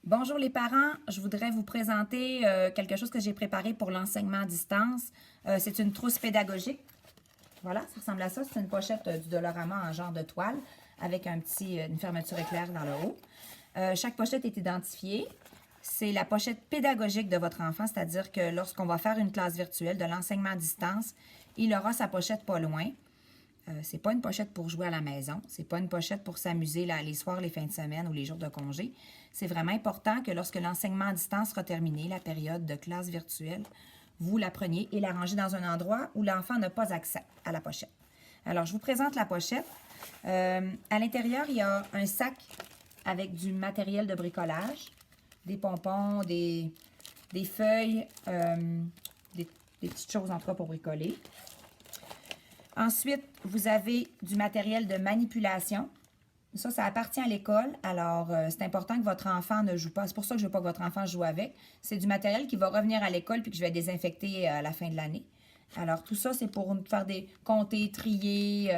Bonjour les parents, je voudrais vous présenter quelque chose que j'ai préparé pour l'enseignement à distance. C'est une trousse pédagogique. Voilà, ça ressemble à ça. C'est une pochette du Dollarama en genre de toile avec une fermeture éclair dans le haut. Chaque pochette est identifiée. C'est la pochette pédagogique de votre enfant, c'est-à-dire que lorsqu'on va faire une classe virtuelle de l'enseignement à distance, il aura sa pochette pas loin. C'est pas une pochette pour jouer à la maison. C'est pas une pochette pour s'amuser les soirs, les fins de semaine ou les jours de congé. C'est vraiment important que lorsque l'enseignement à distance sera terminé, la période de classe virtuelle, vous la preniez et la rangez dans un endroit où l'enfant n'a pas accès à la pochette. Alors, je vous présente la pochette. À l'intérieur, il y a un sac avec du matériel de bricolage, des pompons, des feuilles, des petites choses en tout cas pour bricoler. Ensuite, vous avez du matériel de manipulation. Ça appartient à l'école. Alors, c'est important que votre enfant ne joue pas. C'est pour ça que je ne veux pas que votre enfant joue avec. C'est du matériel qui va revenir à l'école puis que je vais désinfecter à la fin de l'année. Alors, tout ça, c'est pour faire des compter, trier,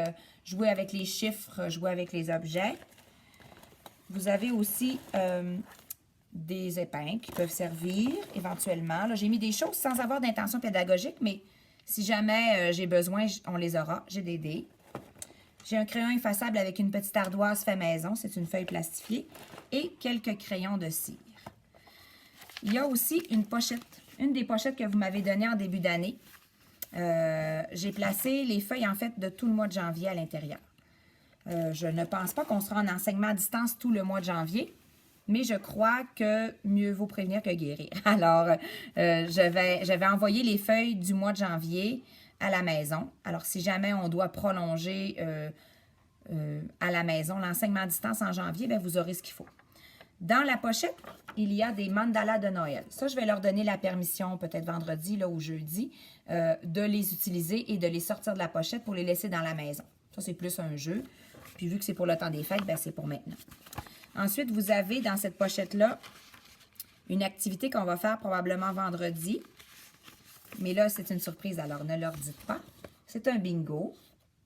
jouer avec les chiffres, jouer avec les objets. Vous avez aussi des épingles qui peuvent servir éventuellement. Là, j'ai mis des choses sans avoir d'intention pédagogique, mais si jamais j'ai besoin, on les aura. J'ai des dés. J'ai un crayon effaçable avec une petite ardoise fait maison. C'est une feuille plastifiée. Et quelques crayons de cire. Il y a aussi une pochette. Une des pochettes que vous m'avez données en début d'année. J'ai placé les feuilles, en fait, de tout le mois de janvier à l'intérieur. Je ne pense pas qu'on sera en enseignement à distance tout le mois de janvier. Mais je crois que mieux vaut prévenir que guérir. Alors, je vais envoyer les feuilles du mois de janvier à la maison. Alors, si jamais on doit prolonger à la maison l'enseignement à distance en janvier, bien, vous aurez ce qu'il faut. Dans la pochette, il y a des mandalas de Noël. Ça, je vais leur donner la permission, peut-être vendredi là, ou jeudi, de les utiliser et de les sortir de la pochette pour les laisser dans la maison. Ça, c'est plus un jeu. Puis, vu que c'est pour le temps des fêtes, bien, c'est pour maintenant. Ensuite, vous avez dans cette pochette-là une activité qu'on va faire probablement vendredi. Mais là, c'est une surprise, alors ne leur dites pas. C'est un bingo.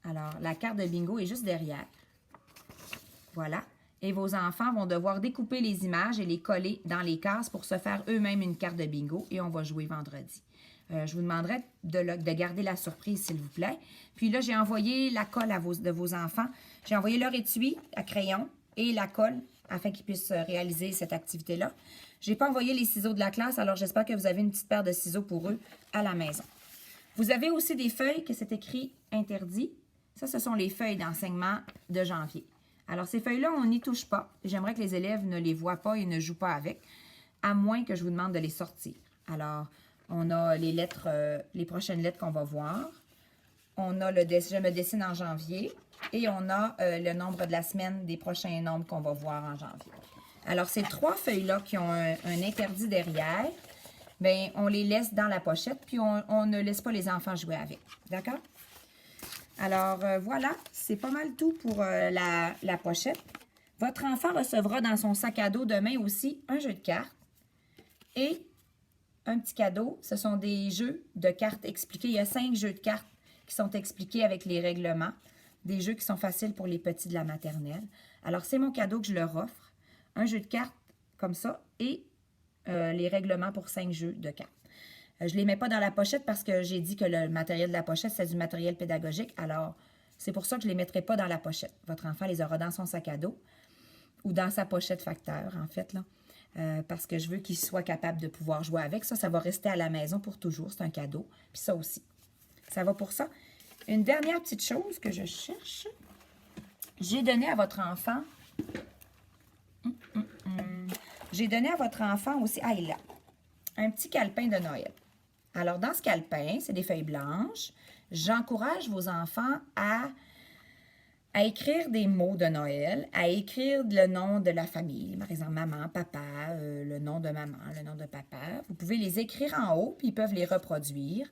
Alors, la carte de bingo est juste derrière. Voilà. Et vos enfants vont devoir découper les images et les coller dans les cases pour se faire eux-mêmes une carte de bingo. Et on va jouer vendredi. Je vous demanderai de garder la surprise, s'il vous plaît. Puis là, j'ai envoyé la colle de vos enfants. J'ai envoyé leur étui à crayon et la colle afin qu'ils puissent réaliser cette activité-là. Je n'ai pas envoyé les ciseaux de la classe, alors j'espère que vous avez une petite paire de ciseaux pour eux à la maison. Vous avez aussi des feuilles que c'est écrit « interdit ». Ça, ce sont les feuilles d'enseignement de janvier. Alors, ces feuilles-là, on n'y touche pas. J'aimerais que les élèves ne les voient pas et ne jouent pas avec, à moins que je vous demande de les sortir. Alors, on a les lettres, les prochaines lettres qu'on va voir. On a je me dessine en janvier. Et on a le nombre de la semaine des prochains nombres qu'on va voir en janvier. Alors, ces trois feuilles-là qui ont un interdit derrière, bien, on les laisse dans la pochette, puis on ne laisse pas les enfants jouer avec. D'accord? Alors, voilà, c'est pas mal tout pour la pochette. Votre enfant recevra dans son sac à dos demain aussi un jeu de cartes et un petit cadeau. Ce sont des jeux de cartes expliqués. Il y a 5 jeux de cartes qui sont expliqués avec les règlements. Des jeux qui sont faciles pour les petits de la maternelle. Alors, c'est mon cadeau que je leur offre. Un jeu de cartes comme ça et les règlements pour 5 jeux de cartes. Je ne les mets pas dans la pochette parce que j'ai dit que le matériel de la pochette, c'est du matériel pédagogique. Alors, c'est pour ça que je ne les mettrai pas dans la pochette. Votre enfant les aura dans son sac à dos ou dans sa pochette facteur, en fait, là. Parce que je veux qu'il soit capable de pouvoir jouer avec. Ça va rester à la maison pour toujours. C'est un cadeau. Puis ça aussi. Ça va pour ça. Une dernière petite chose que je cherche. J'ai donné à votre enfant... J'ai donné à votre enfant aussi... Ah, il a un petit calepin de Noël. Alors, dans ce calepin, c'est des feuilles blanches. J'encourage vos enfants à écrire des mots de Noël, à écrire le nom de la famille. Par exemple, maman, papa, le nom de maman, le nom de papa. Vous pouvez les écrire en haut, puis ils peuvent les reproduire.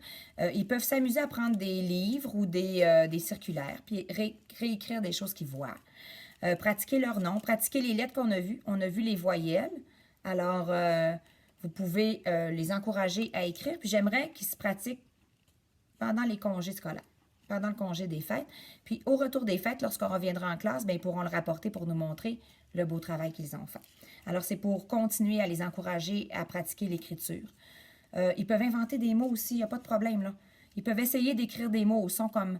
Ils peuvent s'amuser à prendre des livres ou des circulaires, puis réécrire des choses qu'ils voient. Pratiquer leur nom, pratiquer les lettres qu'on a vues. On a vu les voyelles. Alors, vous pouvez les encourager à écrire. Puis j'aimerais qu'ils se pratiquent pendant les congés scolaires, pendant le congé des fêtes. Puis au retour des fêtes, lorsqu'on reviendra en classe, bien, ils pourront le rapporter pour nous montrer le beau travail qu'ils ont fait. Alors, c'est pour continuer à les encourager à pratiquer l'écriture. Ils peuvent inventer des mots aussi, il n'y a pas de problème, là. Ils peuvent essayer d'écrire des mots au son comme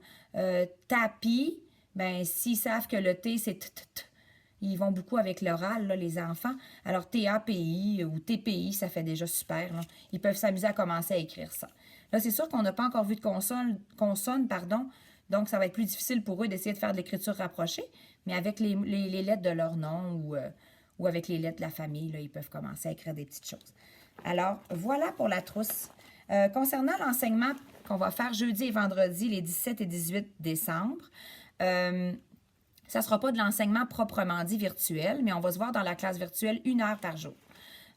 tapis. Ben, s'ils savent que le T, c'est t, ils vont beaucoup avec l'oral, là, les enfants. Alors, TAPI ou TPI, ça fait déjà super, là. Ils peuvent s'amuser à commencer à écrire ça. Là, c'est sûr qu'on n'a pas encore vu de consonne, pardon. Donc, ça va être plus difficile pour eux d'essayer de faire de l'écriture rapprochée. Mais avec les lettres de leur nom ou avec les lettres de la famille, là, ils peuvent commencer à écrire des petites choses. Alors, voilà pour la trousse. Concernant l'enseignement qu'on va faire jeudi et vendredi, les 17 et 18 décembre, ça ne sera pas de l'enseignement proprement dit virtuel, mais on va se voir dans la classe virtuelle 1 heure par jour.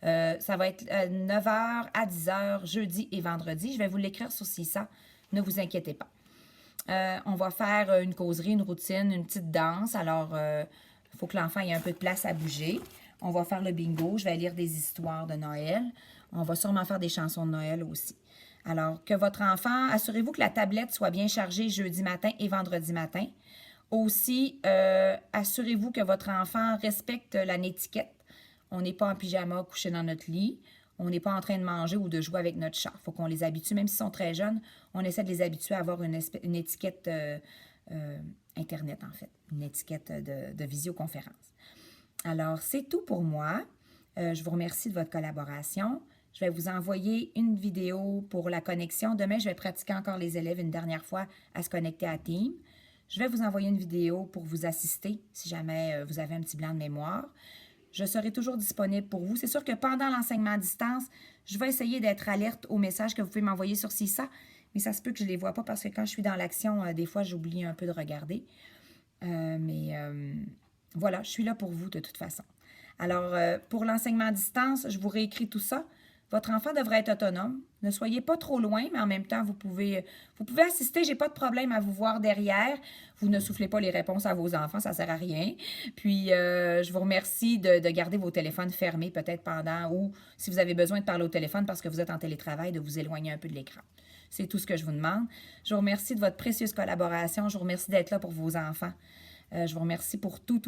Ça va être 9 h à 10 h jeudi et vendredi. Je vais vous l'écrire sur CISA. Ne vous inquiétez pas. On va faire une causerie, une routine, une petite danse. Alors, il faut que l'enfant ait un peu de place à bouger. On va faire le bingo. Je vais lire des histoires de Noël. On va sûrement faire des chansons de Noël aussi. Alors, que votre enfant, assurez-vous que la tablette soit bien chargée jeudi matin et vendredi matin. Aussi, assurez-vous que votre enfant respecte la netiquette. On n'est pas en pyjama couché dans notre lit. On n'est pas en train de manger ou de jouer avec notre chat. Il faut qu'on les habitue, même s'ils sont très jeunes, on essaie de les habituer à avoir une étiquette Internet, en fait, une étiquette de visioconférence. Alors, c'est tout pour moi. Je vous remercie de votre collaboration. Je vais vous envoyer une vidéo pour la connexion. Demain, je vais pratiquer encore les élèves une dernière fois à se connecter à Teams. Je vais vous envoyer une vidéo pour vous assister si jamais vous avez un petit blanc de mémoire. Je serai toujours disponible pour vous. C'est sûr que pendant l'enseignement à distance, je vais essayer d'être alerte aux messages que vous pouvez m'envoyer sur CISA, mais ça se peut que je ne les vois pas parce que quand je suis dans l'action, des fois, j'oublie un peu de regarder. Voilà, je suis là pour vous de toute façon. Alors, pour l'enseignement à distance, je vous réécris tout ça. Votre enfant devrait être autonome. Ne soyez pas trop loin, mais en même temps, vous pouvez assister. Je n'ai pas de problème à vous voir derrière. Vous ne soufflez pas les réponses à vos enfants, ça ne sert à rien. Puis, je vous remercie de garder vos téléphones fermés peut-être pendant ou si vous avez besoin de parler au téléphone parce que vous êtes en télétravail, de vous éloigner un peu de l'écran. C'est tout ce que je vous demande. Je vous remercie de votre précieuse collaboration. Je vous remercie d'être là pour vos enfants. Je vous remercie pour tout.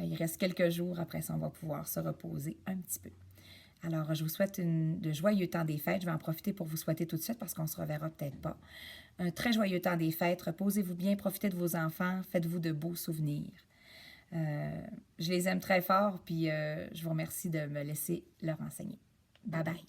Il reste quelques jours. Après ça, on va pouvoir se reposer un petit peu. Alors, je vous souhaite de joyeux temps des fêtes. Je vais en profiter pour vous souhaiter tout de suite parce qu'on ne se reverra peut-être pas. Un très joyeux temps des fêtes. Reposez-vous bien, profitez de vos enfants, faites-vous de beaux souvenirs. Je les aime très fort, puis je vous remercie de me laisser leur enseigner. Bye bye.